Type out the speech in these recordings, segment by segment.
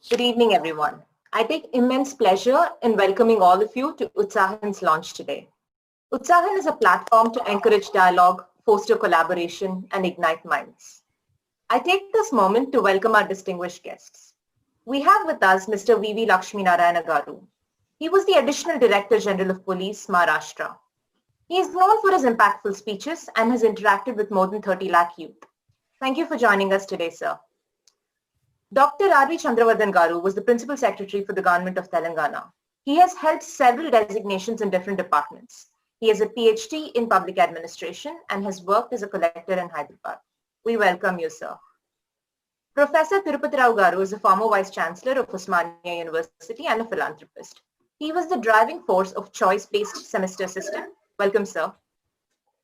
Good evening, everyone. I take immense pleasure in welcoming all of you to Utsahin's launch today. Utsahin is a platform to encourage dialogue, foster collaboration, and ignite minds. I take this moment to welcome our distinguished guests. We have with us Mr. V.V. LAXMI Narayana Garu. He was the Additional Director General of Police, Maharashtra. He is known for his impactful speeches and has interacted with more than 30 lakh youth. Thank you for joining us today, sir. Dr. R.V. Chandravardhan Garu was the Principal Secretary for the Government of Telangana. He has held several designations in different departments. He has a PhD in Public Administration and has worked as a collector in Hyderabad. We welcome you, sir. Professor Tirupathi Garu is a former Vice Chancellor of Osmania University and a philanthropist. He was the driving force of choice-based semester system. Welcome, sir.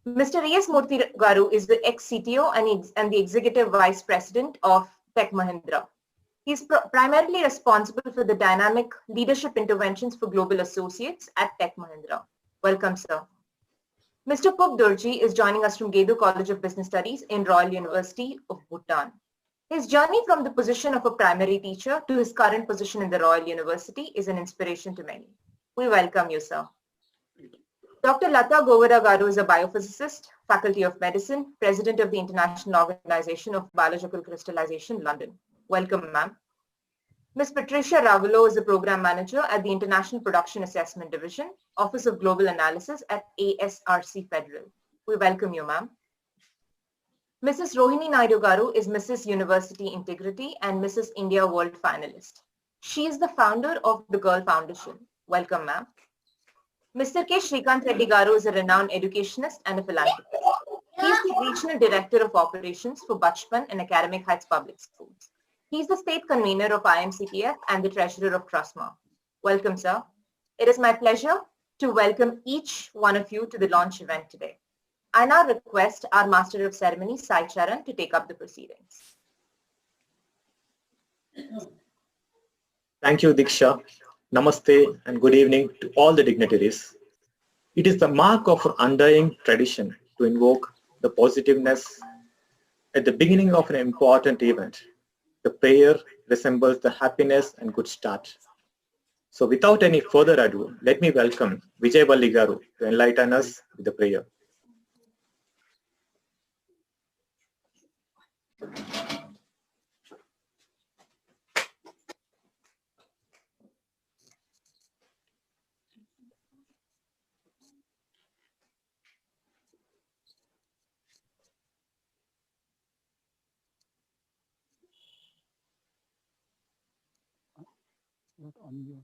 Mr. E.S. Murthy Garu is the ex-CTO and the Executive Vice President of Tech Mahindra. He is primarily responsible for the dynamic leadership interventions for global associates at Tech Mahindra. Welcome, sir. Mr. PHUB DORJI is joining us from Gedu College of Business Studies in Royal University of Bhutan. His journey from the position of a primary teacher to his current position in the Royal University is an inspiration to many. We welcome you, sir. Dr. LATA GOVADA Garu is a biophysicist, Faculty of Medicine, President of the International Organization of Biological Crystallization, London. Welcome, ma'am. Ms.PATRICIA RAVELO is a Program Manager at the International Production Assessment Division, Office of Global Analysis at ASRC Federal. We welcome you, ma'am. Ms.ROHINI NAIDU Garu is Mrs. University Integrity and Mrs. India World Finalist. She is the founder of the Girl Foundation. Welcome, ma'am. Mr. K. SRIKANTH Reddy Garu is a renowned educationist and a philanthropist. He is the Regional Director of Operations for Bachpan and Academic Heights Public Schools. He is the State Convener of IMCTF and the Treasurer of TRUSMA. Welcome, sir. It is my pleasure to welcome each one of you to the launch event today. I now request our Master of Ceremonies, Sai Charan, to take up the proceedings. Thank you, Diksha. Namaste and good evening to all the dignitaries. It is the mark of our undying tradition to invoke the positiveness at the beginning of an important event. The prayer resembles the happiness and good start. So without any further ado, let me welcome Vijay Valli Garu to enlighten us with the prayer. Not on mute.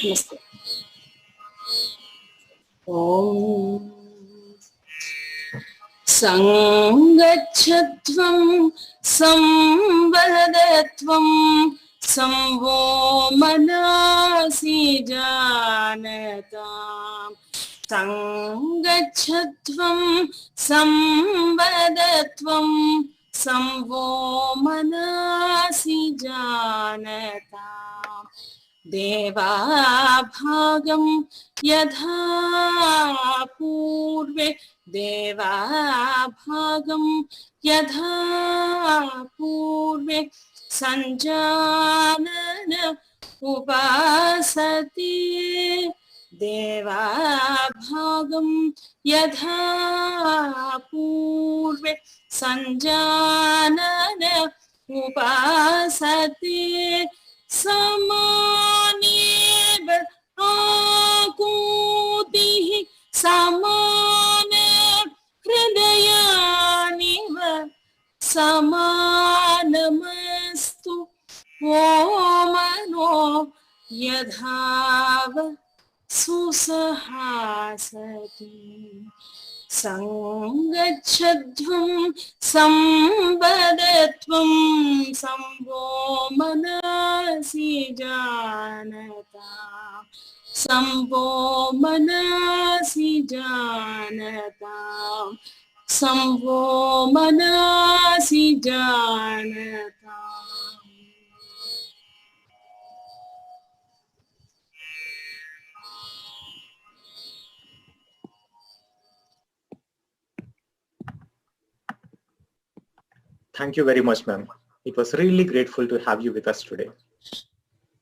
Namaste. Om Sangachhatvam Samvadattvam Samvo Manasi Janatam Sangachhatvam Samvadattvam Samvo Manasi Janatam Deva Bhagam Yadha Purve Deva Bhagam Yadha Purve Sanjanana Upasati Deva Bhagam Yadha Purve Sanjanana Upasati Samaneb Akutihi Samana Hridayaniva Samanamastu Omano Yadhava Susahasati Sangachadvam Sambadatvam Samvo Manasi Janata Samvo Manasi Janata Samvo Manasi Janata. Thank you very much, ma'am. It was really grateful to have you with us today.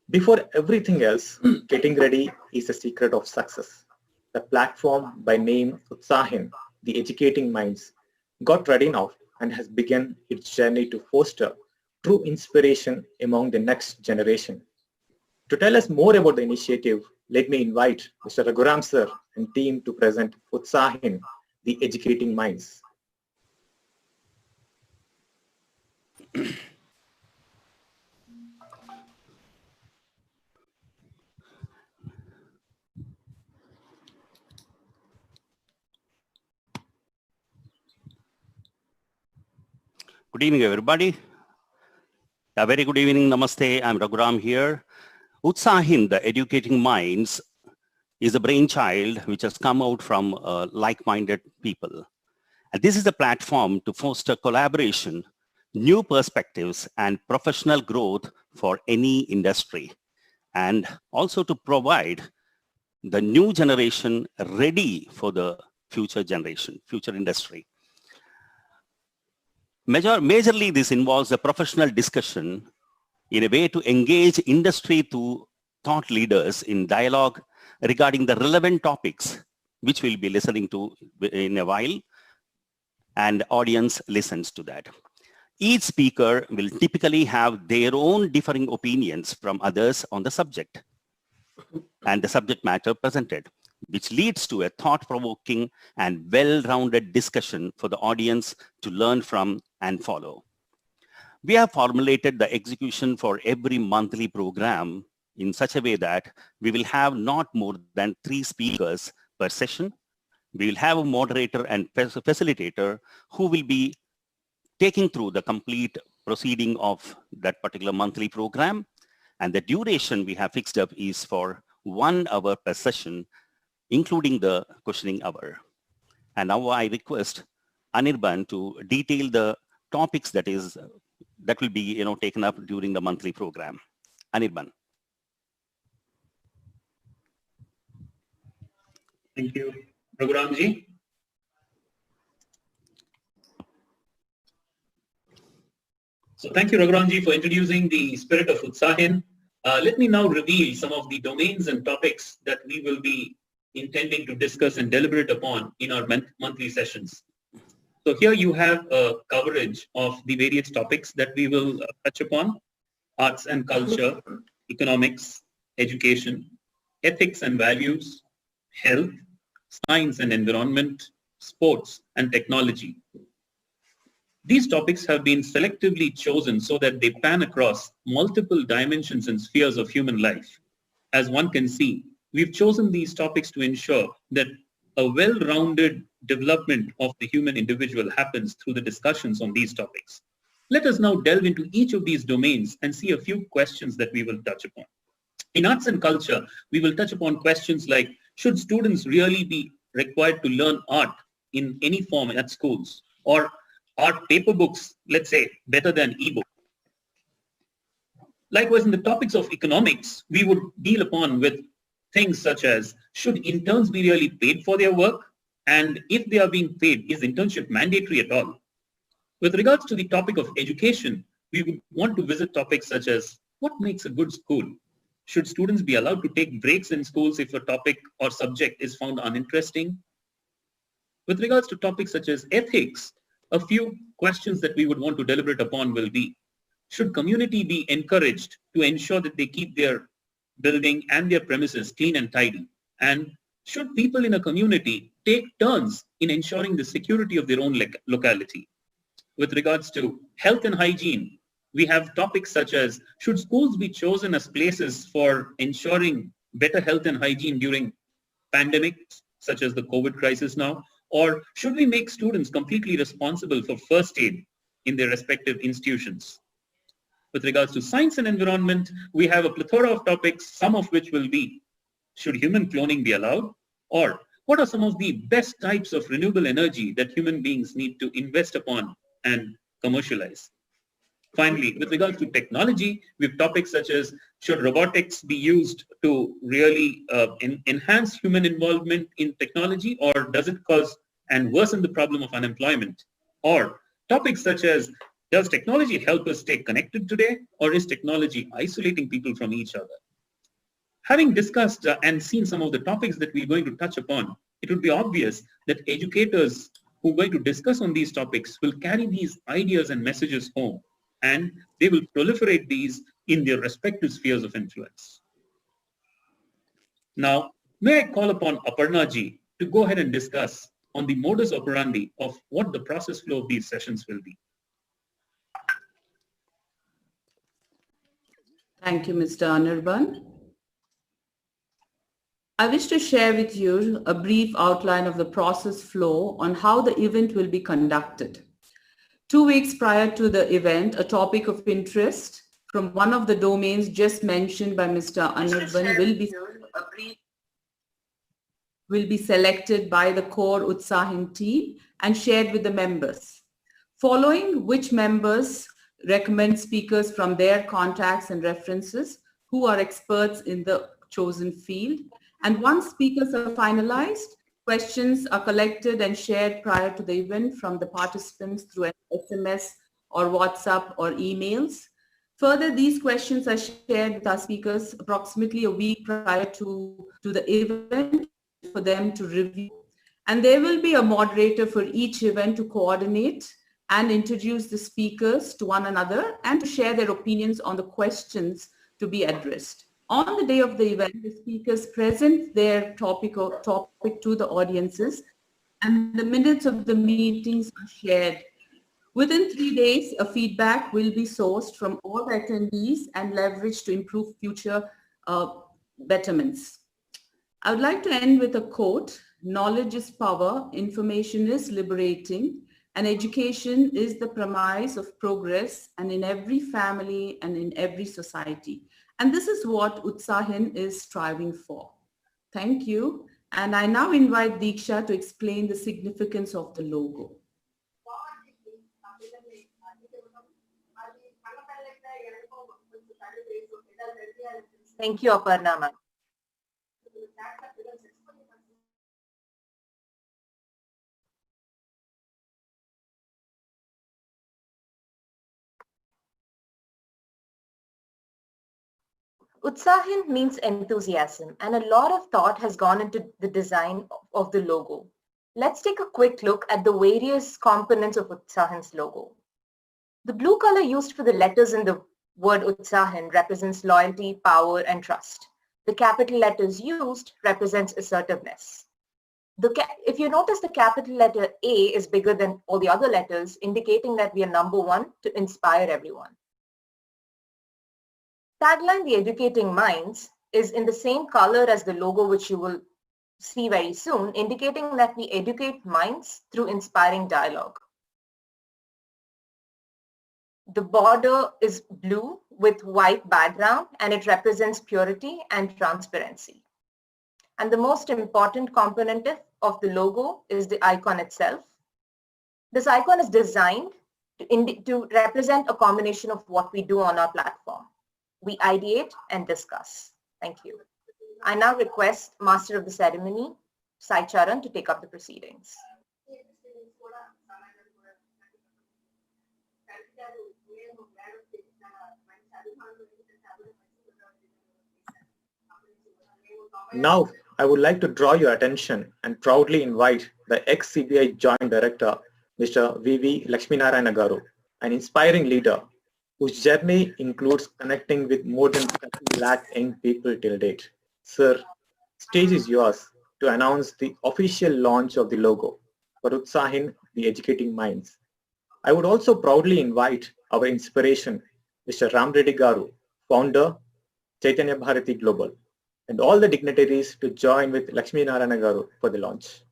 Before everything else, getting ready is the secret of success. The platform by name Utsahin, the Educating Minds, got ready now and has begun its journey to foster true inspiration among the next generation. To tell us more about the initiative, let me invite Mr. Raghuram sir and team to present Utsahin, the Educating Minds. Good evening, everybody. A very good evening. Namaste. I'm Raghuram here. Utsahin, the Educating Minds, is a brainchild which has come out from like-minded people. And this is a platform to foster collaboration, new perspectives, and professional growth for any industry. And also to provide the new generation ready for the future generation, future industry. Majorly, this involves a professional discussion in a way to engage industry to thought leaders in dialogue regarding the relevant topics, which we'll be listening to in a while, and audience listens to that. Each speaker will typically have their own differing opinions from others on the subject and the subject matter presented, which leads to a thought-provoking and well-rounded discussion for the audience to learn from and follow. We have formulated the execution for every monthly program in such a way that we will have not more than 3 speakers per session. We will have a moderator and facilitator who will be taking through the complete proceeding of that particular monthly program. And the duration we have fixed up is for 1 hour per session, including the questioning hour. And now I request Anirban to detail the topics that will be taken up during the monthly program. Anirban. Thank you, Raghuramji. So thank you, Raghuramji, for introducing the spirit of Utsahin. Let me now reveal some of the domains and topics that we will be intending to discuss and deliberate upon in our monthly sessions. So here you have a coverage of the various topics that we will touch upon: arts and culture, economics, education, ethics and values, health, science and environment, sports, and technology. These topics have been selectively chosen so that they pan across multiple dimensions and spheres of human life. As one can see, we've chosen these topics to ensure that a well-rounded development of the human individual happens through the discussions on these topics. Let us now delve into each of these domains and see a few questions that we will touch upon. In arts and culture, we will touch upon questions like, should students really be required to learn art in any form at schools? Or are paper books, let's say, better than e-book? Likewise, in the topics of economics, we would deal upon with things such as, should interns be really paid for their work? And if they are being paid, is internship mandatory at all? With regards to the topic of education, we would want to visit topics such as, what makes a good school? Should students be allowed to take breaks in schools if a topic or subject is found uninteresting? With regards to topics such as ethics, a few questions that we would want to deliberate upon will be, should community be encouraged to ensure that they keep their building and their premises clean and tidy? And should people in a community take turns in ensuring the security of their own locality? With regards to health and hygiene, we have topics such as, should schools be chosen as places for ensuring better health and hygiene during pandemics, such as the COVID crisis now? Or should we make students completely responsible for first aid in their respective institutions? With regards to science and environment, we have a plethora of topics, some of which will be, should human cloning be allowed? Or what are some of the best types of renewable energy that human beings need to invest upon and commercialize? Finally, with regards to technology, we have topics such as, should robotics be used to really enhance human involvement in technology, or does it cause and worsen the problem of unemployment? Or topics such as, Does technology help us stay connected today, or is technology isolating people from each other? Having discussed and seen some of the topics that we're going to touch upon, it would be obvious that educators who are going to discuss on these topics will carry these ideas and messages home, and they will proliferate these in their respective spheres of influence. Now, may I call upon Aparna ji to go ahead and discuss on the modus operandi of what the process flow of these sessions will be. Thank you, Mr. Anirban. I wish to share with you a brief outline of the process flow on how the event will be conducted. 2 weeks prior to the event, a topic of interest from one of the domains just mentioned by Mr. Anirban will be selected by the core Utsahin team and shared with the members, following which members recommend speakers from their contacts and references who are experts in the chosen field. And once speakers are finalized, questions are collected and shared prior to the event from the participants through an SMS or WhatsApp or emails. Further, these questions are shared with our speakers approximately a week prior to the event for them to review. And there will be a moderator for each event to coordinate and introduce the speakers to one another and to share their opinions on the questions to be addressed. On the day of the event, the speakers present their topic to the audiences, and the minutes of the meetings are shared. Within 3 days, a feedback will be sourced from all the attendees and leveraged to improve future betterments. I would like to end with a quote: "Knowledge is power, information is liberating, and education is the premise of progress, and in every family and in every society." And this is what Utsahin is striving for. Thank you. And I now invite Diksha to explain the significance of the logo. Thank you, Aparna ma'am. Utsahin means enthusiasm, and a lot of thought has gone into the design of the logo. Let's take a quick look at the various components of Utsahin's logo. The blue color used for the letters in the word Utsahin represents loyalty, power, and trust. The capital letters used represents assertiveness. If you notice, the capital letter A is bigger than all the other letters, indicating that we are number one to inspire everyone. Tagline, "The Educating Minds," is in the same color as the logo, which you will see very soon, indicating that we educate minds through inspiring dialogue. The border is blue with white background, and it represents purity and transparency. And the most important component of the logo is the icon itself. This icon is designed to represent a combination of what we do on our platform. We ideate and discuss. Thank you. I now request Master of the Ceremony, Sai Charan, to take up the proceedings. Now, I would like to draw your attention and proudly invite the ex-CBI Joint Director, Mr. V.V. Lakshminarayana Garu, an inspiring leader whose journey includes connecting with more than 30 lakh young people till date. Sir, stage is yours to announce the official launch of the logo for Utsahin, the Educating Minds. I would also proudly invite our inspiration, Mr. Ram Reddy Garu, founder, Chaitanya Bharati Global, and all the dignitaries to join with Lakshminarayana Garu for the launch.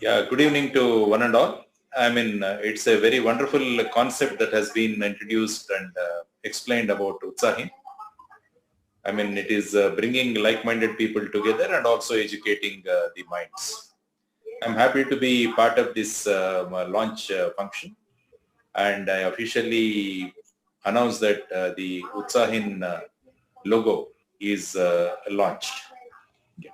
Yeah, good evening to one and all. I mean, it's a very wonderful concept that has been introduced and explained about Utsahin. I mean, it is bringing like-minded people together and also educating the minds. I'm happy to be part of this launch function, and I officially announce that the Utsahin logo is launched. Yeah.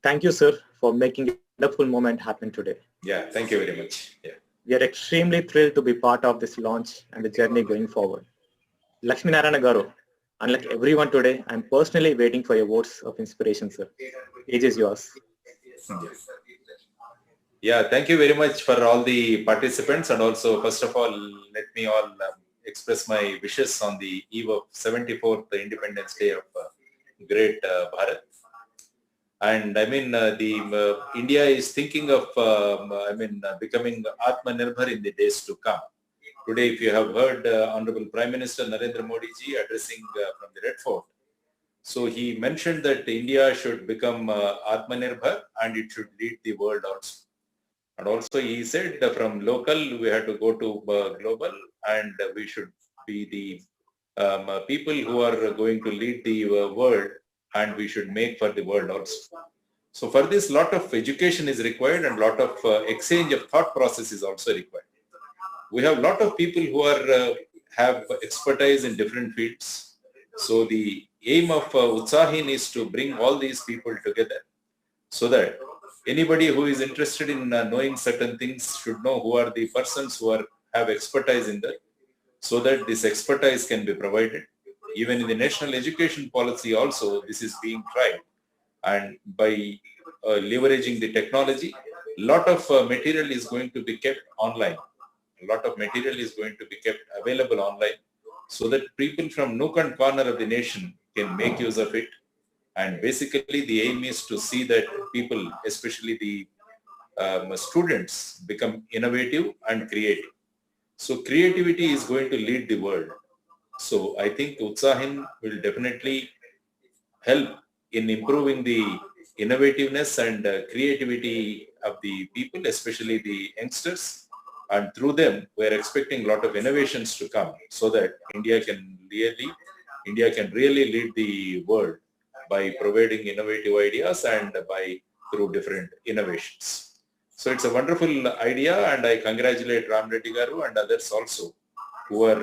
Thank you, sir, for making a wonderful moment happen today. Yeah, thank you very much. Yeah. We are extremely thrilled to be part of this launch and the journey going forward. LAXMI garu, unlike everyone today, I am personally waiting for your words of inspiration, sir. Age is yours. Yeah, thank you very much for all the participants, and also first of all, let me all express my wishes on the eve of 74th Independence Day of great Bharat. And I mean, India is thinking of, becoming Atmanirbhar in the days to come. Today, if you have heard Honorable Prime Minister Narendra Modi ji addressing from the Red Fort, so he mentioned that India should become Atmanirbhar and it should lead the world also. And also he said from local we have to go to global, and we should be the people who are going to lead the world, and we should make for the world also. So for this, lot of education is required and lot of exchange of thought process is also required. We have lot of people who are have expertise in different fields. So the aim of Utsahin is to bring all these people together so that anybody who is interested in knowing certain things should know who are the persons who have expertise in that, so that this expertise can be provided. Even in the national education policy also, this is being tried. And by leveraging the technology, lot of material is going to be kept online. A lot of material is going to be kept available online, so that people from nook and corner of the nation can make use of it. And basically the aim is to see that people, especially the students, become innovative and creative. So creativity is going to lead the world. So I think Utsahin will definitely help in improving the innovativeness and creativity of the people, especially the youngsters. And through them, we are expecting a lot of innovations to come, so that India can really lead the world by providing innovative ideas and through different innovations. So it's a wonderful idea, and I congratulate Ram Reddy Garu and others also, who are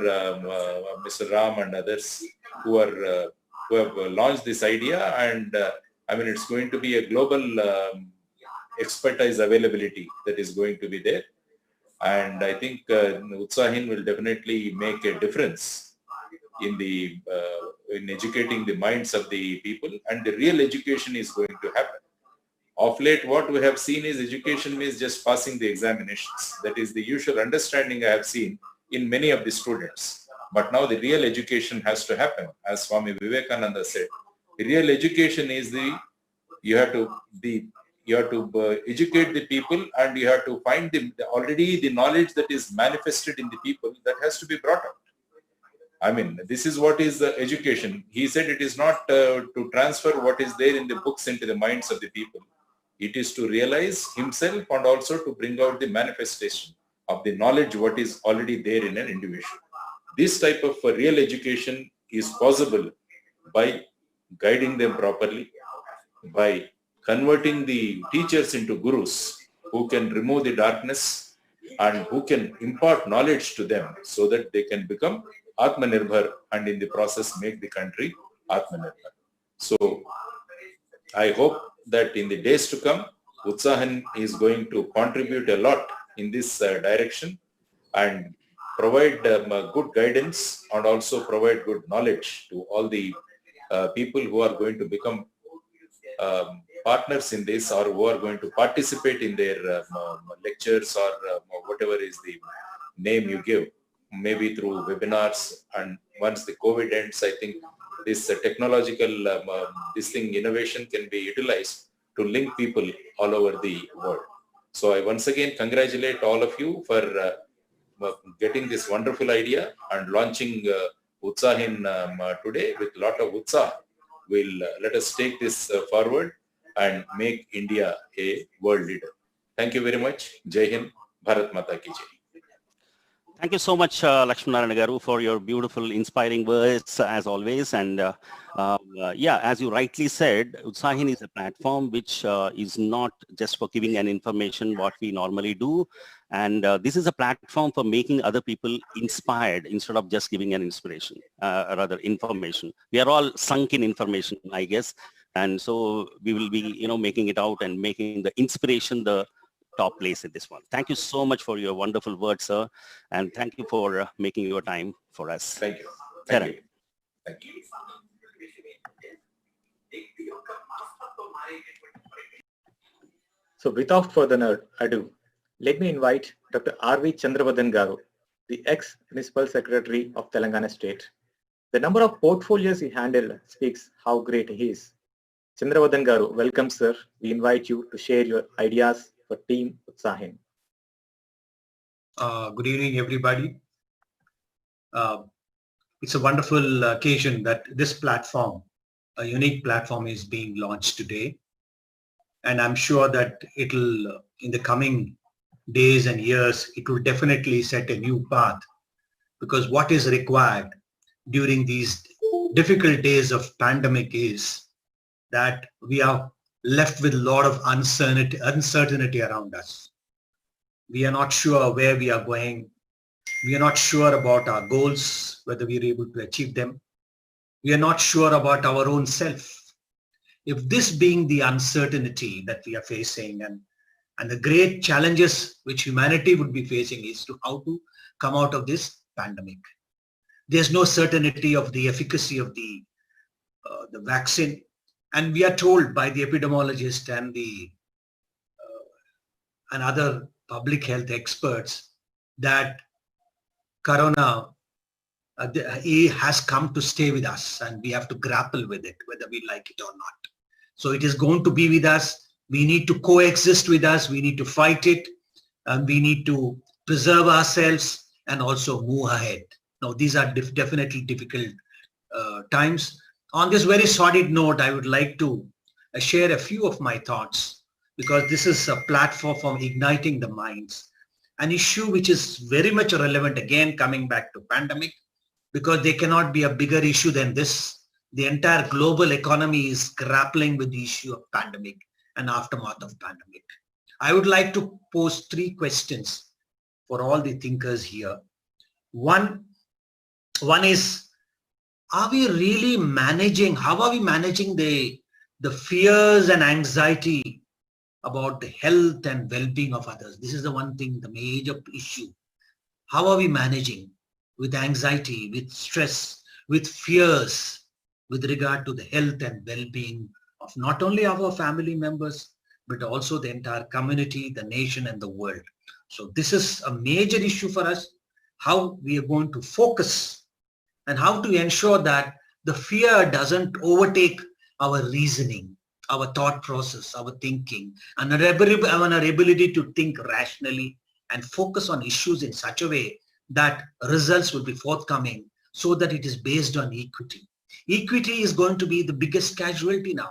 Mr. Ram and others who have launched this idea. And it's going to be a global expertise availability that is going to be there. And I think Utsahin will definitely make a difference in educating the minds of the people, and the real education is going to happen. Of late, what we have seen is education means just passing the examinations. That is the usual understanding I have seen in many of the students. But now the real education has to happen. As Swami Vivekananda said, the real education is you have to educate the people, and you have to find already the knowledge that is manifested in the people that has to be brought out. I mean, this is what is education. He said it is not to transfer what is there in the books into the minds of the people. It is to realize himself and also to bring out the manifestation of the knowledge what is already there in an individual. This type of real education is possible by guiding them properly, by converting the teachers into gurus who can remove the darkness and who can impart knowledge to them, so that they can become Atmanirbhar and in the process make the country Atmanirbhar. So I hope that in the days to come, Utsahin is going to contribute a lot in this direction and provide good guidance and also provide good knowledge to all the people who are going to become partners in this, or who are going to participate in their lectures or whatever is the name you give, maybe through webinars. And once the COVID ends, I think this technological innovation can be utilized to link people all over the world. So I once again congratulate all of you for getting this wonderful idea and launching Utsahin today with a lot of Utsah. Let us take this forward and make India a world leader. Thank you very much. Jai Hind, Bharat Mata Ki Jai. Thank you so much, LAXMI Garu, for your beautiful, inspiring words as always. And yeah, as you rightly said, Utsahin is a platform which is not just for giving an information what we normally do. And this is a platform for making other people inspired instead of just giving an inspiration, rather information. We are all sunk in information, I guess. And so we will be, making it out and making the inspiration the top place in this one. Thank you so much for your wonderful words, sir. And thank you for making your time for us. Thank you. Thank you. Thank you. So without further ado, let me invite Dr. R.V. Chandravardhan Garu, the ex-Municipal Secretary of Telangana State. The number of portfolios he handled speaks how great he is. Chandravardhan Garu, welcome sir. We invite you to share your ideas for Team Utsahin. Good evening, everybody. It's a wonderful occasion that this platform, a unique platform, is being launched today. And I'm sure that it'll, in the coming days and years, it will definitely set a new path, because what is required during these difficult days of pandemic is that we are left with a lot of uncertainty around us. We are not sure where we are going. We are not sure about our goals, whether we are able to achieve them. We are not sure about our own self. If this being the uncertainty that we are facing and the great challenges which humanity would be facing is to how to come out of this pandemic. There's no certainty of the efficacy of the vaccine. And we are told by the epidemiologist and and other public health experts that corona has come to stay with us, and we have to grapple with it, whether we like it or not. So it is going to be with us. We need to coexist with us. We need to fight it, and we need to preserve ourselves and also move ahead. Now, these are definitely difficult times. On this very solid note, I would like to share a few of my thoughts, because this is a platform for igniting the minds. An issue which is very much relevant, again, coming back to pandemic, because there cannot be a bigger issue than this. The entire global economy is grappling with the issue of pandemic and aftermath of pandemic. I would like to pose 3 questions for all the thinkers here. One is, are we really managing, how are we managing the fears and anxiety about the health and well-being of others? This is the one thing, the major issue. How are we managing with anxiety, with stress, with fears, with regard to the health and well-being of not only our family members, but also the entire community, the nation, and the world? So this is a major issue for us, how we are going to focus and how to ensure that the fear doesn't overtake our reasoning, our thought process, our thinking, and our ability to think rationally and focus on issues in such a way that results will be forthcoming, so that it is based on equity. Equity is going to be the biggest casualty now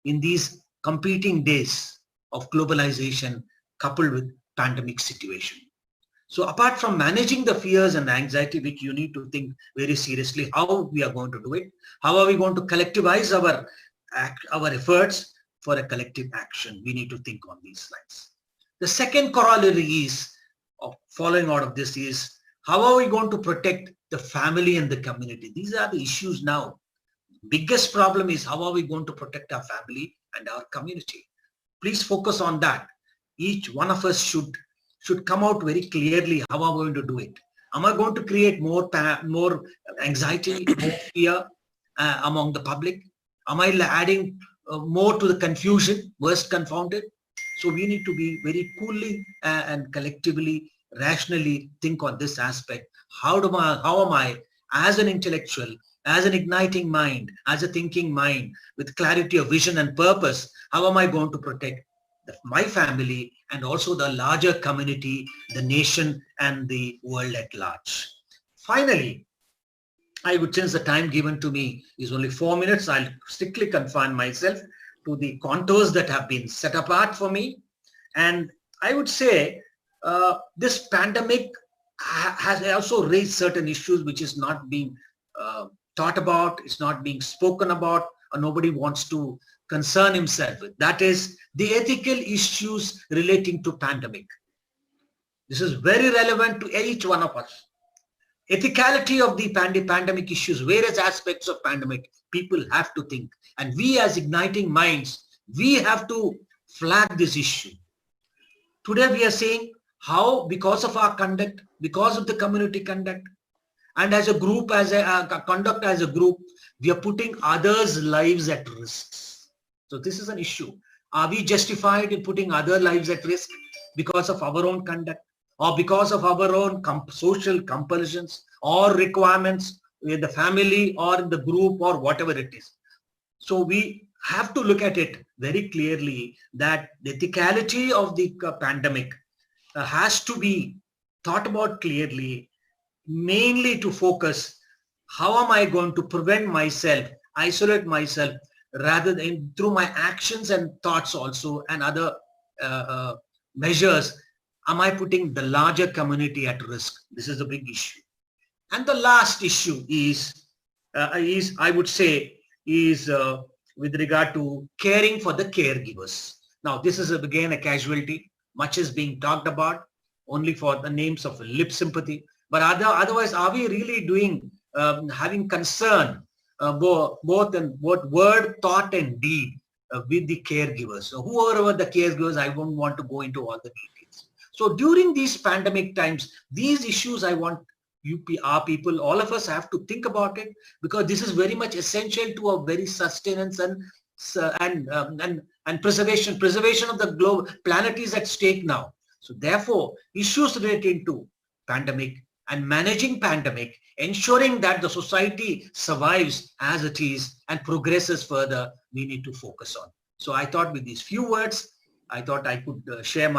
in these competing days of globalization coupled with pandemic situation. So apart from managing the fears and anxiety, which you need to think very seriously how we are going to do it, how are we going to collectivize our efforts for a collective action? We need to think on these lines. The second corollary is, following out of this, is how are we going to protect the family and the community? These are the issues now. Biggest problem is how are we going to protect our family and our community? Please focus on that. Each one of us should come out very clearly how are we going to do it. Am I going to create more anxiety, more fear among the public? Am I adding more to the confusion, worse confounded? So we need to be very coolly and collectively, rationally think on this aspect. How am I, as an intellectual, as an igniting mind, as a thinking mind, with clarity of vision and purpose, how am I going to protect my family, and also the larger community, the nation, and the world at large. Finally, I would, since the time given to me is only 4 minutes, I'll strictly confine myself to the contours that have been set apart for me. And I would say this pandemic has also raised certain issues which is not being thought about, it's not being spoken about, or nobody wants to concern himself with. That is the ethical issues relating to pandemic. This is very relevant to each one of us. Ethicality of the pandemic issues, various aspects of pandemic, people have to think. And we as igniting minds, we have to flag this issue. Today we are saying how, because of our conduct, because of the community conduct, and as a group, as a conduct as a group, we are putting others' lives at risk. So this is an issue. Are we justified in putting other lives at risk because of our own conduct, or because of our own social compulsions or requirements in the family or in the group or whatever it is? So we have to look at it very clearly that the ethicality of the pandemic has to be thought about clearly, mainly to focus, how am I going to prevent myself, isolate myself, rather than through my actions and thoughts also and other measures, am I putting the larger community at risk? This is a big issue. And the last issue is I would say, is with regard to caring for the caregivers. Now, this is again a casualty. Much is being talked about only for the names of lip sympathy. But otherwise, are we really doing, having concern both in word, thought, and deed with the caregivers? So whoever the caregivers, I won't want to go into all the details. So during these pandemic times, these issues I want our people, all of us have to think about it, because this is very much essential to our very sustenance and preservation of the globe. Planet is at stake now. So therefore, issues relating to pandemic and managing pandemic, ensuring that the society survives as it is and progresses further, we need to focus on. So I thought with these few words, I thought I could share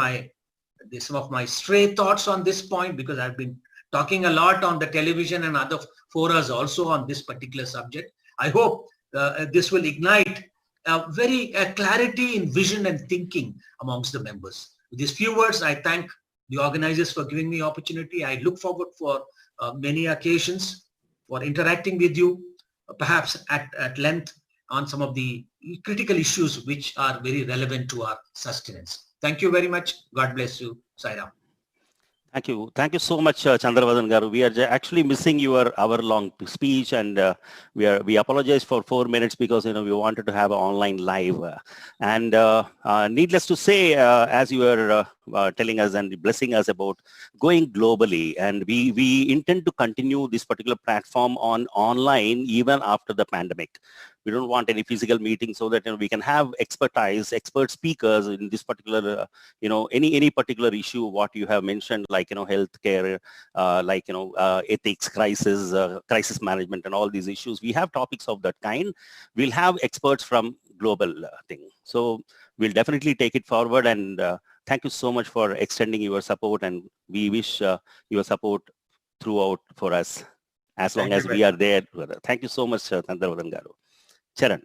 some of my stray thoughts on this point, because I've been talking a lot on the television and other forums also on this particular subject. I hope this will ignite very clarity in vision and thinking amongst the members. With these few words, I thank the organizers for giving me opportunity. I look forward for many occasions for interacting with you, perhaps at length on some of the critical issues which are very relevant to our sustenance. Thank you very much. God bless you. Sairam. Thank you. Thank you so much, Chandravardhan Garu. We are actually missing your hour-long speech, and we apologize for 4 minutes because we wanted to have an online live. Needless to say, as you were telling us and blessing us about going globally, and we intend to continue this particular platform online even after the pandemic. We don't want any physical meeting, so that we can have expert speakers in this particular, any particular issue, what you have mentioned, like, healthcare, like, ethics, crisis management, and all these issues. We have topics of that kind. We'll have experts from global thing. So we'll definitely take it forward, and thank you so much for extending your support, and we wish your support throughout for us as long as we are there. Thank you so much, Chandravardhan Garu. Charan.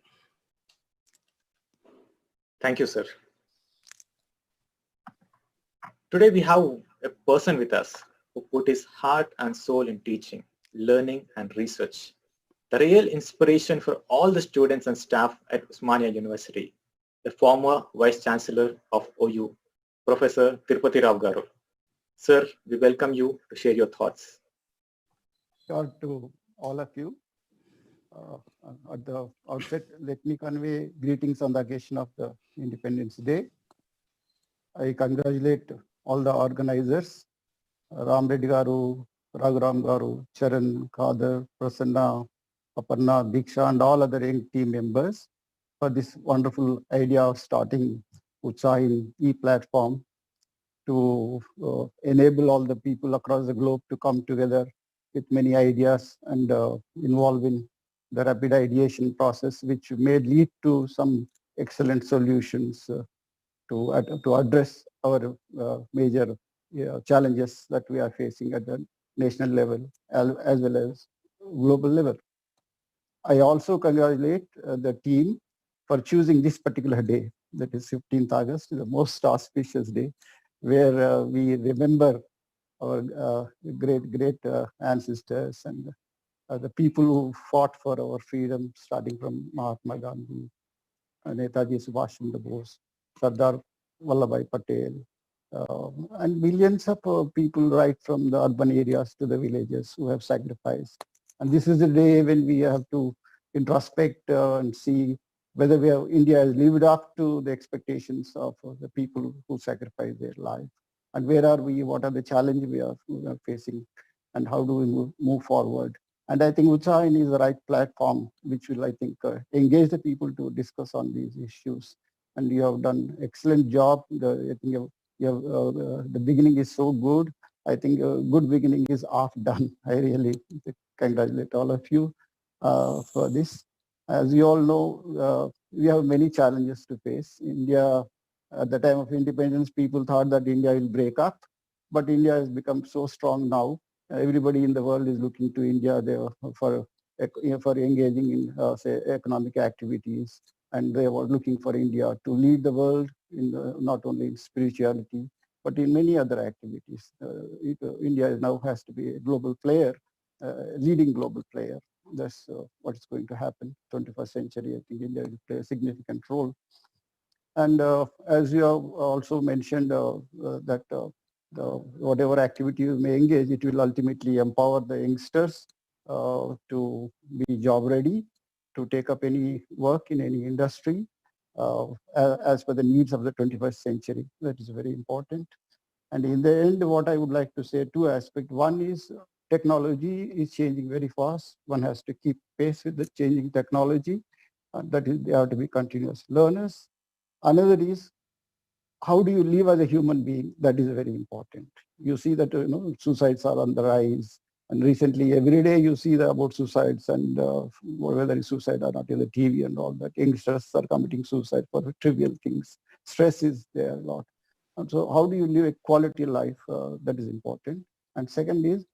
Thank you, sir. Today we have a person with us who put his heart and soul in teaching, learning, and research. The real inspiration for all the students and staff at Osmania University, the former Vice Chancellor of OU, Professor Tirupathy Rao Garu. Sir, we welcome you to share your thoughts. Sure, to all of you. At the outset, let me convey greetings on the occasion of the Independence Day. I congratulate all the organizers, Ram Reddy Garu, Raghuram Garu, Charan, Kader, Prasanna, Aparna, Diksha, and all other young team members for this wonderful idea of starting Utsahin e-platform to enable all the people across the globe to come together with many ideas and involve in the rapid ideation process, which may lead to some excellent solutions to address our major challenges that we are facing at the national level as well as global level. I also congratulate the team for choosing this particular day, that is 15th August, the most auspicious day, where we remember our great ancestors and the people who fought for our freedom, starting from Mahatma Gandhi, Netaji Subhash Chandra Bose, Sardar Vallabhbhai Patel, and millions of people right from the urban areas to the villages who have sacrificed. And this is the day when we have to introspect and see whether India has lived up to the expectations of the people who sacrificed their life. And where are we? What are the challenges we are facing? And how do we move forward? And I think Utsahin is the right platform, which will, I think, engage the people to discuss on these issues. And you have done excellent job. I think the beginning is so good. I think a good beginning is half done. I really congratulate all of you for this. As you all know, we have many challenges to face. India, at the time of independence, people thought that India will break up, but India has become so strong now. Everybody in the world is looking to India for engaging in, say, economic activities, and they were looking for India to lead the world in not only in spirituality, but in many other activities. India now has to be a global player, leading global player. That's what is going to happen. 21st century, I think India will play a significant role. And as you have also mentioned, that whatever activity you may engage, it will ultimately empower the youngsters to be job ready, to take up any work in any industry as per the needs of the 21st century. That is very important. And in the end, what I would like to say, two aspects. One is technology is changing very fast. One has to keep pace with the changing technology. That is, they have to be continuous learners. Another is, how do you live as a human being? That is very important. You see that suicides are on the rise, and recently every day you see about suicides, and whether it's suicide or not in the TV and all that. Youngsters are committing suicide for trivial things. Stress is there a lot. And so how do you live a quality life? That is important. And second is,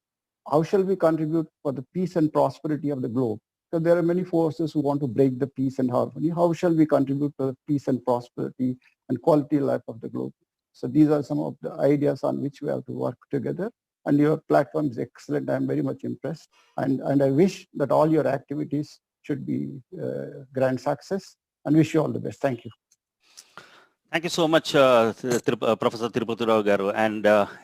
how shall we contribute for the peace and prosperity of the globe? Because there are many forces who want to break the peace and harmony. How shall we contribute to the peace and prosperity and quality life of the globe? So these are some of the ideas on which we have to work together. And your platform is excellent. I'm very much impressed. And I wish that all your activities should be grand success, and wish you all the best. Thank you. Thank you so much, Professor Tirupathi Rao Garu.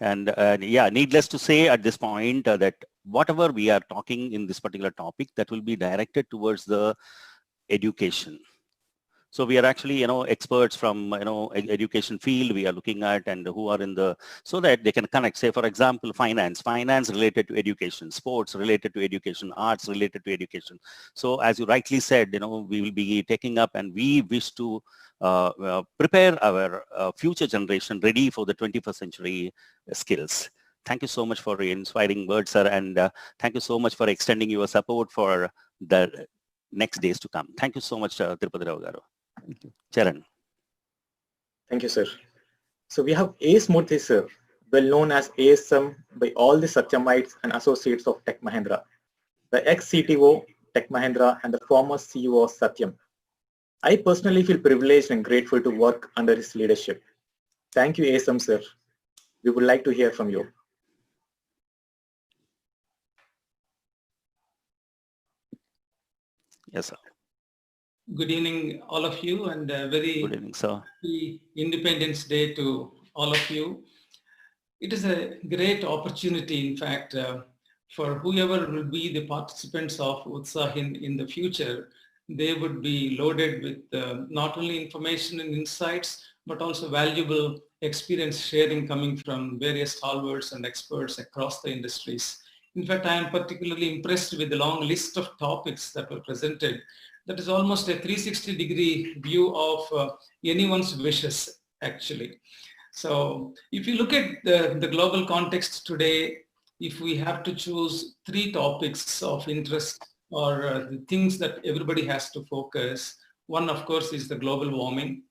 And yeah, needless to say at this point that whatever we are talking in this particular topic, that will be directed towards the education. So we are actually, experts from, education field we are looking at, and who are in the, so that they can connect, say, for example, finance related to education, sports related to education, arts related to education. So as you rightly said, we will be taking up, and we wish to prepare our future generation ready for the 21st century skills. Thank you so much for your inspiring words, sir. And thank you so much for extending your support for the next days to come. Thank you so much, Tirupathi Rao Garu. Thank you. Charan. Thank you, sir. So we have A.S. Murthy, sir, well known as ASM by all the Satyamites and associates of Tech Mahindra, the ex-CTO Tech Mahindra and the former CEO of Satyam. I personally feel privileged and grateful to work under his leadership. Thank you, ASM, sir. We would like to hear from you. Yes, sir. Good evening, all of you, and very good evening, sir. Happy Independence Day to all of you. It is a great opportunity, in fact, for whoever will be the participants of Utsahin in the future. They would be loaded with not only information and insights, but also valuable experience sharing coming from various stalwarts and experts across the industries. In fact, I am particularly impressed with the long list of topics that were presented. That is almost a 360-degree view of anyone's wishes, actually. So if you look at the global context today, if we have to choose 3 topics of interest or the things that everybody has to focus, one, of course, is the global warming.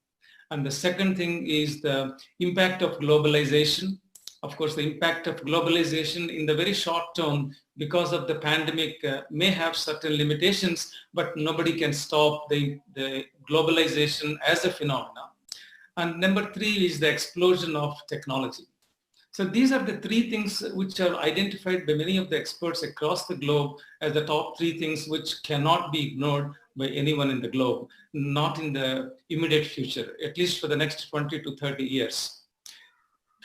And the second thing is the impact of globalization. Of course, the impact of globalization in the very short term because of the pandemic may have certain limitations, but nobody can stop the globalization as a phenomenon. And number three is the explosion of technology. So these are the three things which are identified by many of the experts across the globe as the top three things which cannot be ignored by anyone in the globe, not in the immediate future, at least for the next 20 to 30 years.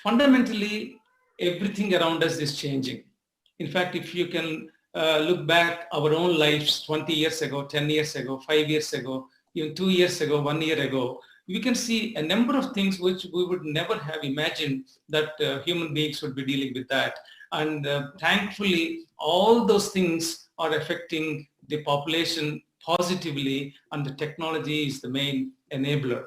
Fundamentally, everything around us is changing. In fact, if you can look back our own lives 20 years ago, 10 years ago, 5 years ago, even 2 years ago, 1 year ago, we can see a number of things which we would never have imagined that human beings would be dealing with that. And thankfully, all those things are affecting the population positively, and the technology is the main enabler.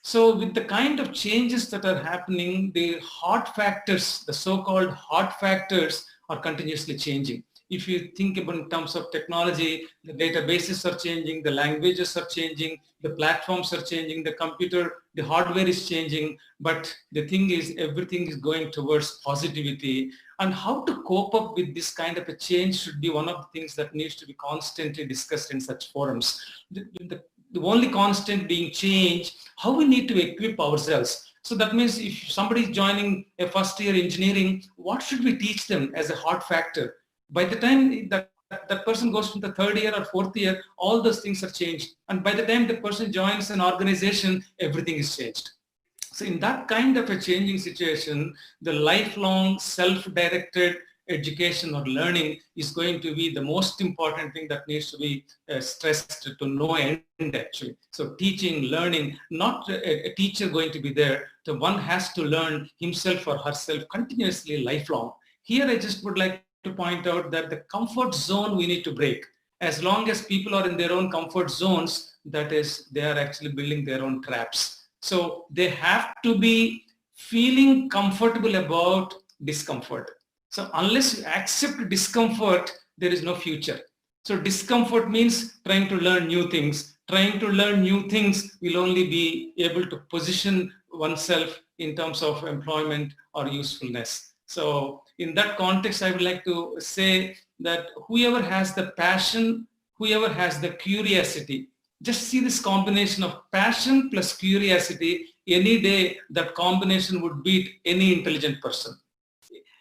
So with the kind of changes that are happening, the hard factors, the so-called hard factors, are continuously changing. If you think about in terms of technology, the databases are changing, the languages are changing, the platforms are changing, the computer, the hardware is changing, but the thing is everything is going towards positivity. And how to cope up with this kind of a change should be one of the things that needs to be constantly discussed in such forums. The only constant being change, how we need to equip ourselves. So that means if somebody is joining a first year engineering, what should we teach them as a hard factor? By the time that person goes to the third year or fourth year, all those things are changed. And by the time the person joins an organization, everything is changed. So in that kind of a changing situation, the lifelong self-directed education or learning is going to be the most important thing that needs to be stressed to no end actually. So teaching, learning, not a teacher going to be there. So one has to learn himself or herself continuously lifelong. Here I just would like to point out that the comfort zone we need to break. As long as people are in their own comfort zones, that is, they are actually building their own traps. So they have to be feeling comfortable about discomfort. So unless you accept discomfort, there is no future. So discomfort means trying to learn new things. Trying to learn new things will only be able to position oneself in terms of employment or usefulness. So in that context, I would like to say that whoever has the passion, whoever has the curiosity, just see this combination of passion plus curiosity. Any day that combination would beat any intelligent person.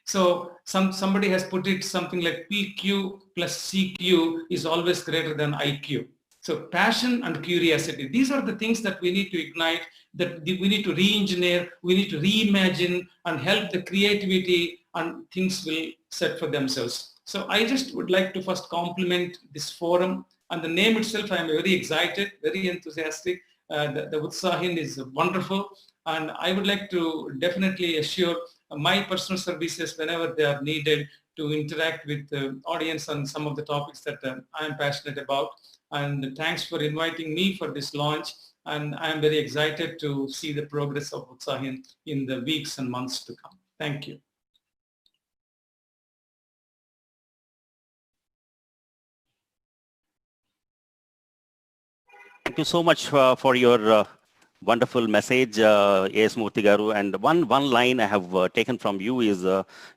So somebody has put it something like PQ plus CQ is always greater than IQ. So passion and curiosity, these are the things that we need to ignite, that we need to re-engineer, we need to reimagine and help the creativity, and things will set for themselves. So I just would like to first compliment this forum, and the name itself, I am very excited, very enthusiastic. The Utsahin is wonderful, and I would like to definitely assure my personal services whenever they are needed to interact with the audience on some of the topics that I am passionate about. And thanks for inviting me for this launch. And I am very excited to see the progress of Utsahin in the weeks and months to come. Thank you. Thank you so much for your wonderful message, A.S. Murthy Garu. And one line I have taken from you is,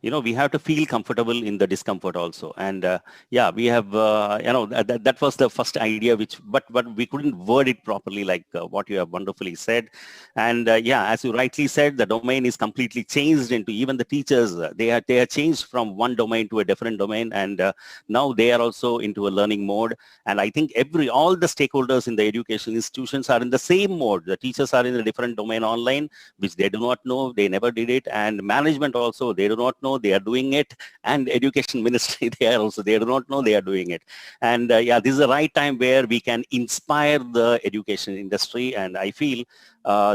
we have to feel comfortable in the discomfort also. And yeah, we have, that was the first idea, but we couldn't word it properly like what you have wonderfully said. And yeah, as you rightly said, the domain is completely changed into even the teachers. They are changed from one domain to a different domain. And now they are also into a learning mode. And I think all the stakeholders in the education institutions are in the same mode. The teachers are in a different domain online, which they do not know, they never did it, and management also, they do not know, they are doing it, and education ministry, they do not know, they are doing it. And yeah, this is the right time where we can inspire the education industry, and I feel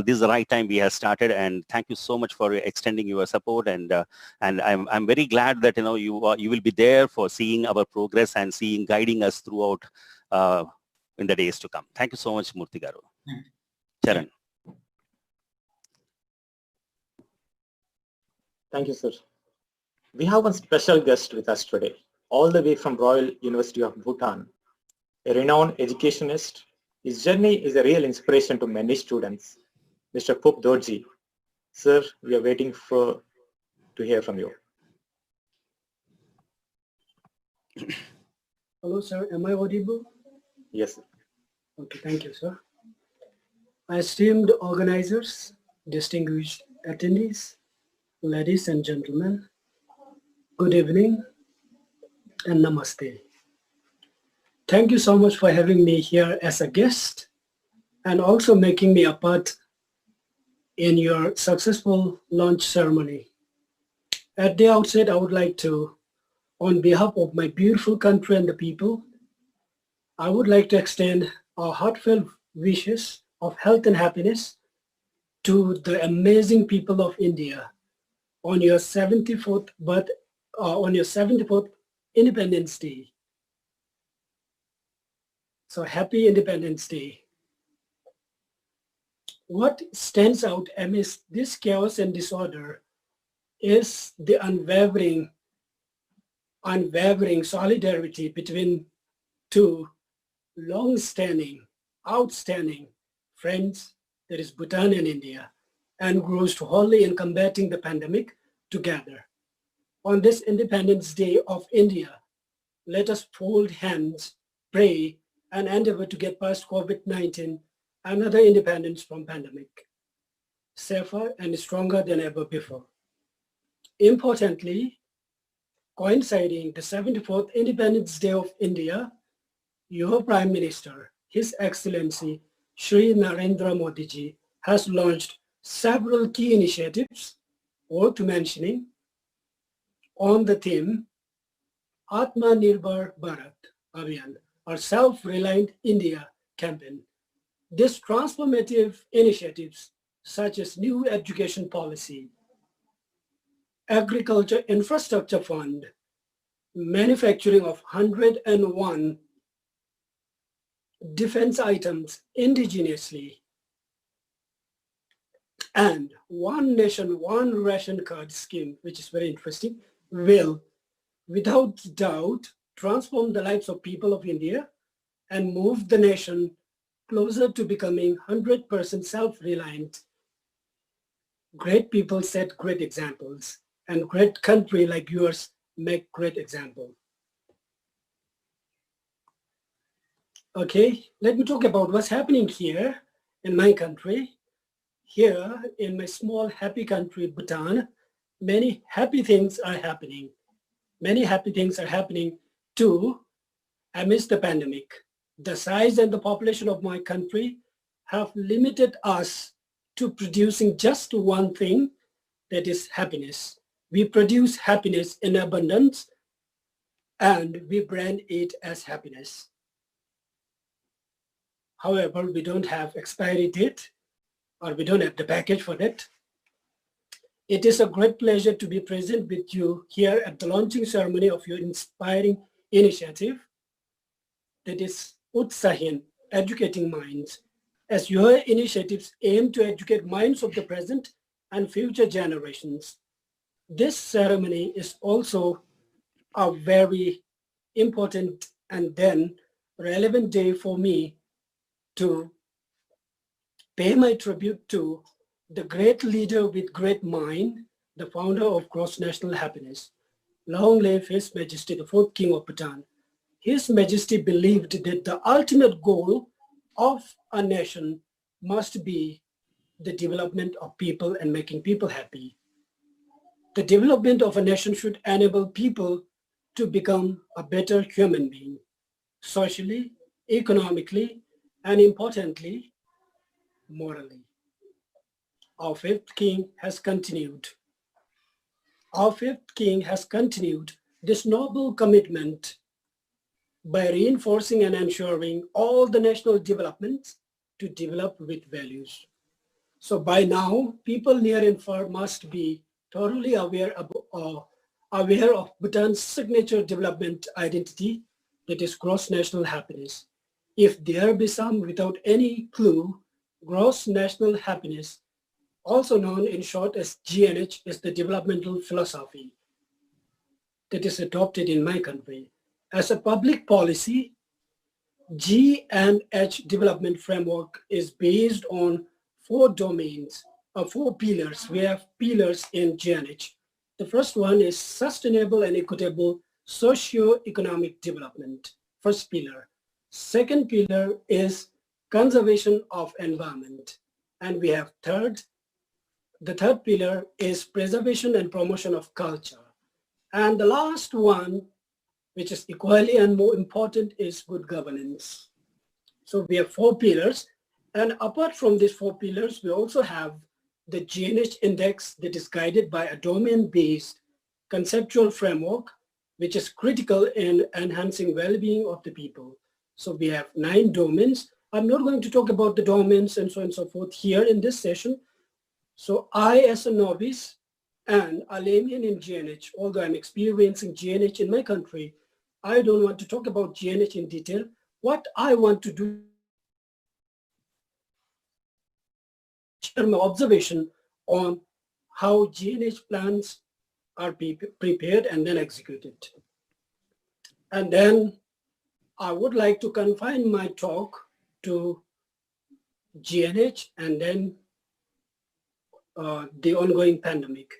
this is the right time we have started, and thank you so much for extending your support, and I'm very glad that you will be there for seeing our progress and guiding us throughout in the days to come. Thank you so much, Murthy Garu. Charan. Thank you, sir. We have one special guest with us today, all the way from Royal University of Bhutan, a renowned educationist. His journey is a real inspiration to many students. Mr. PHUB DORJI. Sir, we are waiting to hear from you. Hello, sir. Am I audible? Yes, sir. Okay, thank you, sir. Esteemed organizers, distinguished attendees, ladies and gentlemen, good evening and namaste. Thank you so much for having me here as a guest and also making me a part in your successful launch ceremony. At the outset, I would like to, on behalf of my beautiful country and the people, I would like to extend our heartfelt wishes of health and happiness to the amazing people of India on your 74th Independence Day. So happy Independence Day. What stands out amidst this chaos and disorder is the unwavering solidarity between two long-standing, outstanding friends, that is Bhutan and India, engrossed wholly in combating the pandemic together. On this Independence Day of India, let us fold hands, pray, and endeavor to get past COVID-19, another independence from pandemic, safer and stronger than ever before. Importantly, coinciding the 74th Independence Day of India, your Prime Minister, His Excellency Shri Narendra Modi ji, has launched several key initiatives worth mentioning on the theme Atmanirbhar Bharat Abhiyan, or Self-Reliant India campaign. These transformative initiatives, such as new education policy, agriculture infrastructure fund, manufacturing of 101 defense items indigenously, and one nation, one ration card scheme, which is very interesting, will without doubt transform the lives of people of India and move the nation closer to becoming 100% self-reliant. Great people set great examples, and great country like yours make great example. Okay, let me talk about what's happening here in my country. Here in my small happy country, Bhutan, many happy things are happening. Many happy things are happening too amidst the pandemic. The size and the population of my country have limited us to producing just one thing, that is happiness. We produce happiness in abundance and we brand it as happiness. However, we don't have expiry date or we don't have the package for that. It is a great pleasure to be present with you here at the launching ceremony of your inspiring initiative, that is Utsahin, Educating Minds, as your initiatives aim to educate minds of the present and future generations. This ceremony is also a very important and then relevant day for me to pay my tribute to the great leader with great mind, the founder of Gross National Happiness. Long live His Majesty, the 4th King of Bhutan. His Majesty believed that the ultimate goal of a nation must be the development of people and making people happy. The development of a nation should enable people to become a better human being, socially, economically, and importantly, morally. Our 5th King has continued. Our 5th King has continued this noble commitment by reinforcing and ensuring all the national developments to develop with values. So by now, people near and far must be thoroughly aware of Bhutan's signature development identity, that is gross national happiness. If there be some without any clue, gross national happiness, also known in short as GNH, is the developmental philosophy that is adopted in my country. As a public policy, GNH development framework is based on 4 domains, or 4 pillars. We have pillars in GNH. The first one is sustainable and equitable socio-economic development, first pillar. Second pillar is conservation of environment. And we have the third pillar is preservation and promotion of culture. And the last one, which is equally and more important, is good governance. So we have 4 pillars. And apart from these 4 pillars, we also have the GNH index that is guided by a domain-based conceptual framework, which is critical in enhancing well-being of the people. So we have 9 domains. I'm not going to talk about the domains and so on and so forth here in this session. So I, as a novice and a layman in GNH, although I'm experiencing GNH in my country, I don't want to talk about GNH in detail. What I want to do is share my observation on how GNH plans are prepared and then executed. And then I would like to confine my talk to GNH and then the ongoing pandemic.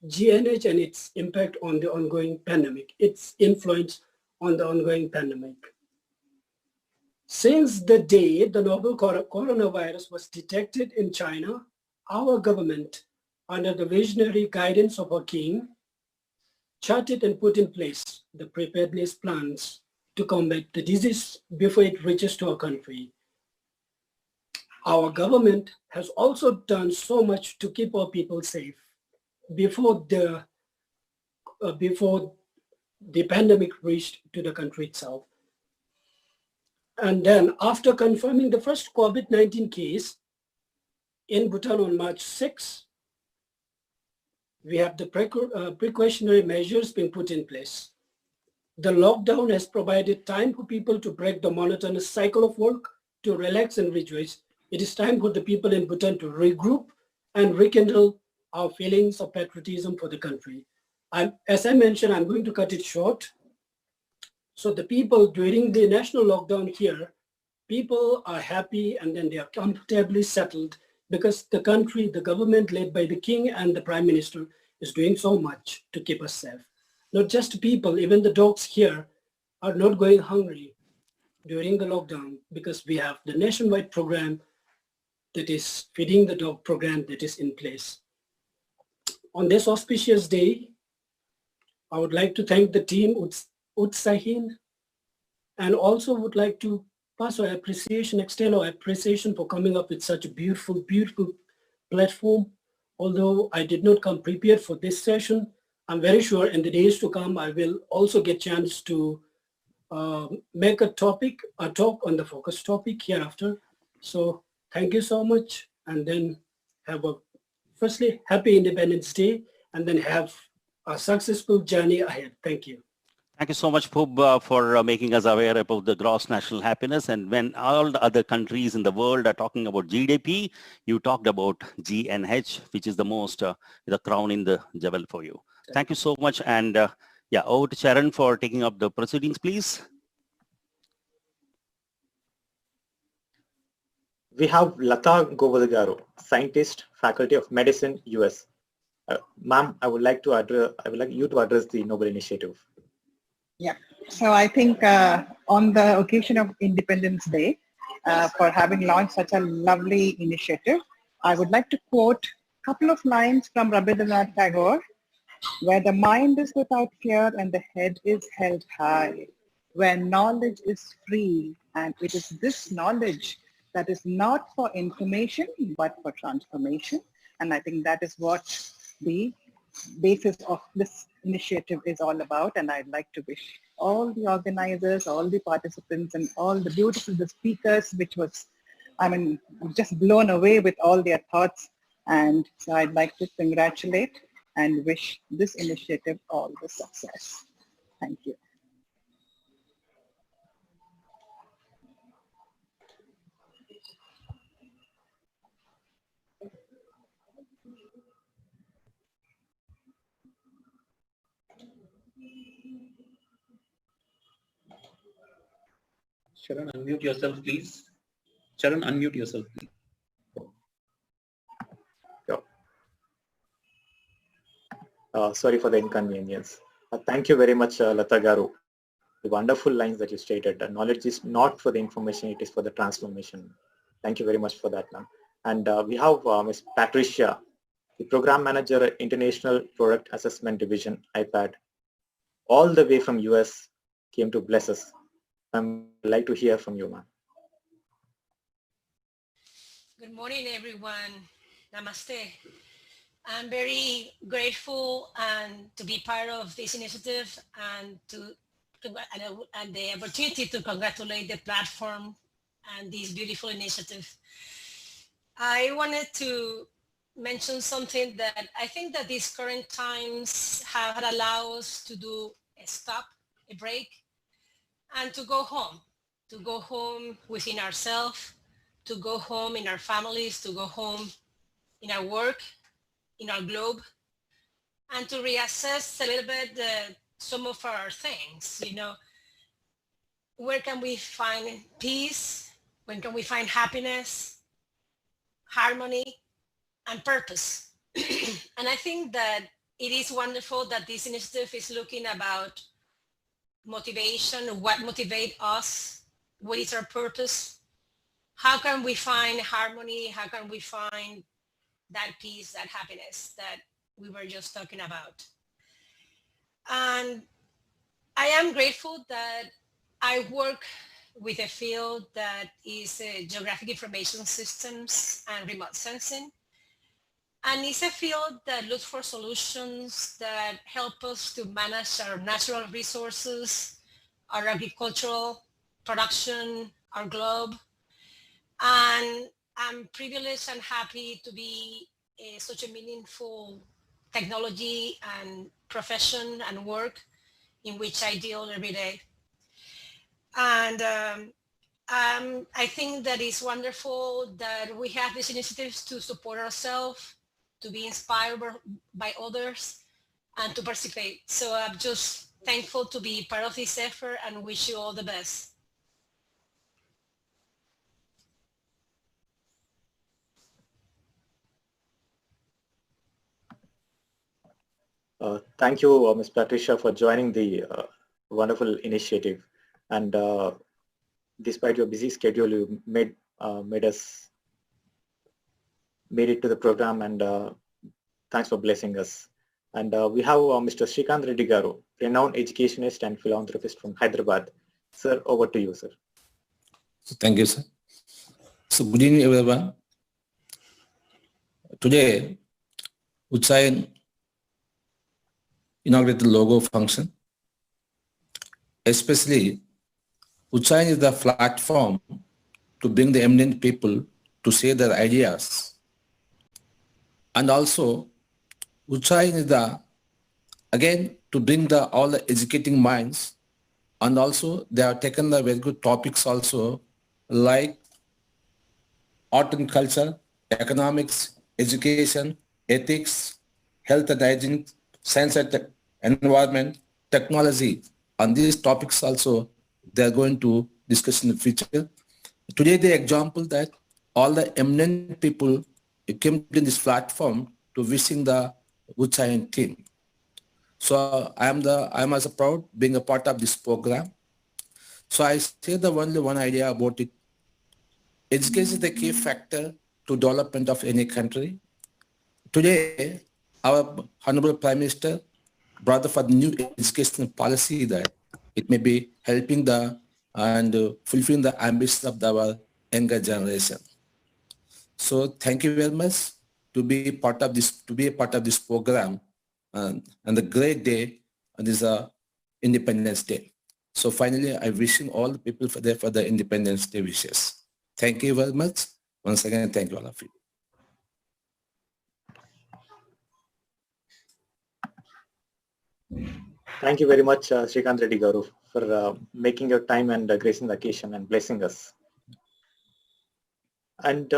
GNH and its impact on the ongoing pandemic, its influence on the ongoing pandemic. Since the day the novel coronavirus was detected in China, our government, under the visionary guidance of our king, charted and put in place the preparedness plans to combat the disease before it reaches to our country. Our government has also done so much to keep our people safe before the pandemic reached to the country itself. And then after confirming the first COVID-19 case in Bhutan on March 6, we have the precautionary measures being put in place. The lockdown has provided time for people to break the monotonous cycle of work, to relax and rejoice. It is time for the people in Bhutan to regroup and rekindle our feelings of patriotism for the country. As I mentioned, I'm going to cut it short. So the people during the national lockdown here, people are happy and then they are comfortably settled because the country, the government led by the king and the prime minister is doing so much to keep us safe. Not just people, even the dogs here are not going hungry during the lockdown because we have the nationwide program that is feeding the dog program that is in place. On this auspicious day, I would like to thank the team Utsahin and also would like to pass our appreciation, extend our appreciation for coming up with such a beautiful, beautiful platform. Although I did not come prepared for this session, I'm very sure in the days to come, I will also get chance to make a talk on the focus topic hereafter. So thank you so much. And then have a, firstly, happy Independence Day, and then have a successful journey ahead. Thank you. Thank you so much, PHUB, for making us aware about the gross national happiness. And when all the other countries in the world are talking about GDP, you talked about GNH, which is the most, the crown in the jewel for you. Thank you so much. And yeah, over to Sharon for taking up the proceedings, please. We have Lata Govada, scientist, Faculty of Medicine, US. Ma'am, I would like you to address the Noble Initiative. Yeah, so I think on the occasion of Independence Day, for having launched such a lovely initiative, I would like to quote a couple of lines from Rabindranath Tagore, where the mind is without fear and the head is held high, where knowledge is free, and it is this knowledge that is not for information, but for transformation. And I think that is what the basis of this initiative is all about. And I'd like to wish all the organizers, all the participants, and all the beautiful speakers, which was, I mean, just blown away with all their thoughts. And so I'd like to congratulate and wish this initiative all the success. Thank you. Sharon, unmute yourself, please. Sharon, unmute yourself, please. Sorry for the inconvenience. Thank you very much, Lata Garu. The wonderful lines that you stated. Knowledge is not for the information, it is for the transformation. Thank you very much for that, ma'am. And we have Ms. Patricia, the Program Manager at International Product Assessment Division, IPAD, all the way from US, came to bless us. I'd like to hear from you, ma'am. Good morning, everyone. Namaste. I'm very grateful and to be part of this initiative and and the opportunity to congratulate the platform and this beautiful initiative. I wanted to mention something that I think that these current times have allowed us to do a stop, a break, and to go home within ourselves, to go home in our families, to go home in our work, in our globe, and to reassess a little bit some of our things, you know. Where can we find peace? When can we find happiness, harmony, and purpose? And I think that it is wonderful that this initiative is looking about motivation, what motivates us, what is our purpose, how can we find harmony, how can we find that peace, that happiness that we were just talking about. And I am grateful that I work with a field that is geographic information systems and remote sensing. And it's a field that looks for solutions that help us to manage our natural resources, our agricultural production, our globe. And I'm privileged and happy to be such a meaningful technology and profession and work in which I deal every day. And I think that it's wonderful that we have these initiatives to support ourselves, to be inspired by others, and to participate. So I'm just thankful to be part of this effort and wish you all the best. Thank you, Ms. Patricia, for joining the wonderful initiative. And despite your busy schedule, you made it to the program, and thanks for blessing us. And we have Mr. SRIKANTH Reddy Garu, renowned educationist and philanthropist from Hyderabad. Sir, over to you, sir. So thank you, sir. So good evening, everyone. Today, Utsahin inaugurated logo function. Especially, Utsahin is the platform to bring the eminent people to share their ideas. And also, Utsahin is again, to bring all the educating minds. And also, they have taken the very good topics also, like art and culture, economics, education, ethics, health and hygiene, science and environment, technology. On these topics also, they are going to discuss in the future. Today, the example that all the eminent people came to this platform to wishing the Utsahin team. So I am as proud being a part of this program. So I say the only one idea about it. Education is the key factor to development of any country. Today, our Honorable Prime Minister brought for the new educational policy that it may be helping and fulfilling the ambitions of our younger generation. So thank you very much to be a part of this program, and the great day on this Independence Day. So finally, I wishing all the people for the Independence Day wishes. Thank you very much. Once again, thank you all of you. Thank you very much, SRIKANTH Reddy Garu, for making your time and gracing the occasion and blessing us. And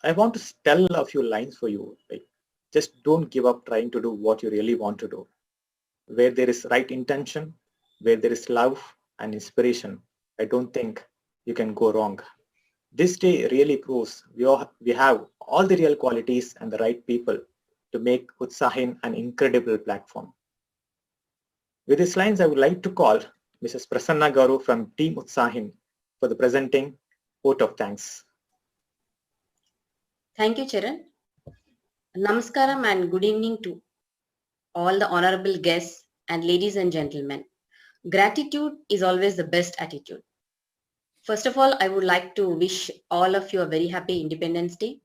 I want to tell a few lines for you. Like, just don't give up trying to do what you really want to do. Where there is right intention, where there is love and inspiration, I don't think you can go wrong. This day really proves we have all the real qualities and the right people to make Utsahin an incredible platform. With these lines, I would like to call Mrs. Prasanna Garu from Team Utsahin for the presenting vote of thanks. Thank you, Charan. Namaskaram and good evening to all the honorable guests and ladies and gentlemen. Gratitude is always the best attitude. First of all, I would like to wish all of you a very happy Independence Day.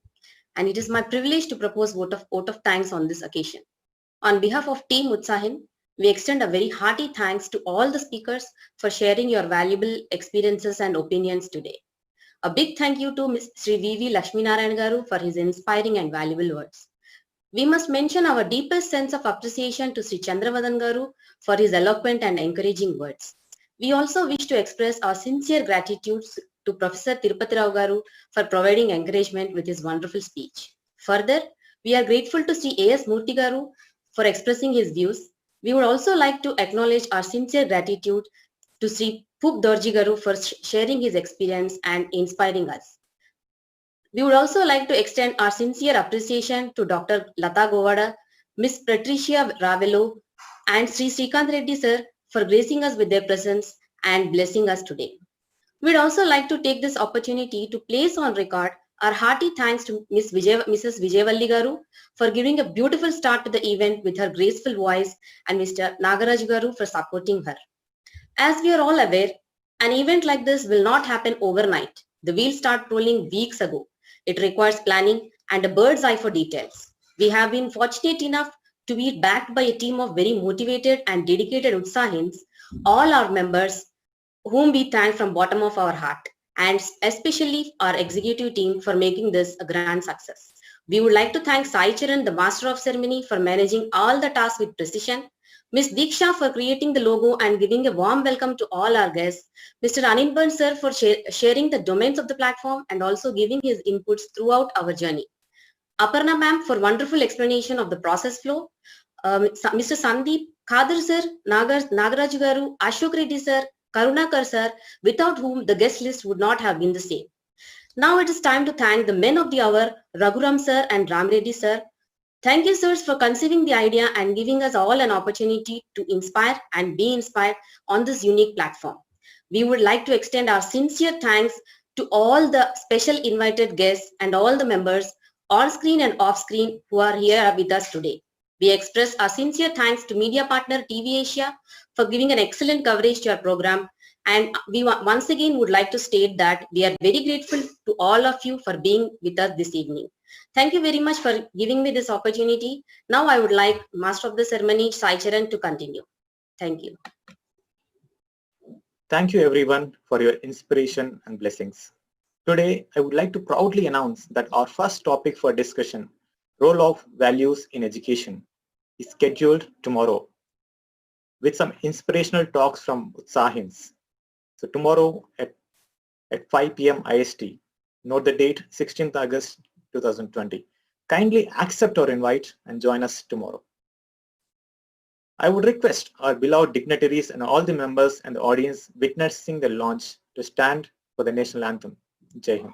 And it is my privilege to propose vote of thanks on this occasion. On behalf of Team Utsahin, we extend a very hearty thanks to all the speakers for sharing your valuable experiences and opinions today. A big thank you to Ms. Sri V.V. Lakshmi Narayana Garu for his inspiring and valuable words. We must mention our deepest sense of appreciation to Sri Chandravardhan Garu for his eloquent and encouraging words. We also wish to express our sincere gratitude to Professor Tirupathi Rao Garu for providing encouragement with his wonderful speech. Further, we are grateful to Sri A.S. Murthy Garu for expressing his views. We would also like to acknowledge our sincere gratitude to Sri PHUB DORJI Garu for sharing his experience and inspiring us. We would also like to extend our sincere appreciation to Dr. Lata GOVADA, Ms.PATRICIA RAVELO, and Sri SRIKANTH Reddy sir for gracing us with their presence and blessing us today. We'd also like to take this opportunity to place on record our hearty thanks to Mrs. Vijayavalli Garu for giving a beautiful start to the event with her graceful voice and Mr. Nagaraj Garu for supporting her. As we are all aware, an event like this will not happen overnight. The wheels start rolling weeks ago. It requires planning and a bird's eye for details. We have been fortunate enough to be backed by a team of very motivated and dedicated Utsahins, all our members, whom we thank from bottom of our heart, and especially our executive team for making this a grand success. We would like to thank Sai Charan, the Master of Ceremony, for managing all the tasks with precision, Ms. Diksha for creating the logo and giving a warm welcome to all our guests, Mr. Anirban sir for sharing the domains of the platform and also giving his inputs throughout our journey, Aparna ma'am for wonderful explanation of the process flow, Mr. Sandeep, Khadir sir, Nagaraj Garu, Ashok Reddy sir, Karunakar sir, without whom the guest list would not have been the same. Now it is time to thank the men of the hour, Raghuram sir and Ram Reddy sir. Thank you sirs for conceiving the idea and giving us all an opportunity to inspire and be inspired on this unique platform. We would like to extend our sincere thanks to all the special invited guests and all the members on screen and off screen who are here with us today. We express our sincere thanks to media partner TV Asia for giving an excellent coverage to our program, and we once again would like to state that we are very grateful to all of you for being with us this evening. Thank you very much for giving me this opportunity. Now I would like Master of the Ceremony Sai Charan to continue. Thank you. Thank you everyone for your inspiration and blessings. Today, I would like to proudly announce that our first topic for discussion, role of values in education, is scheduled tomorrow with some inspirational talks from Utsahins. So tomorrow at 5 p.m. IST, note the date 16th August 2020. Kindly accept our invite and join us tomorrow. I would request our beloved dignitaries and all the members and the audience witnessing the launch to stand for the national anthem. Jai Hind.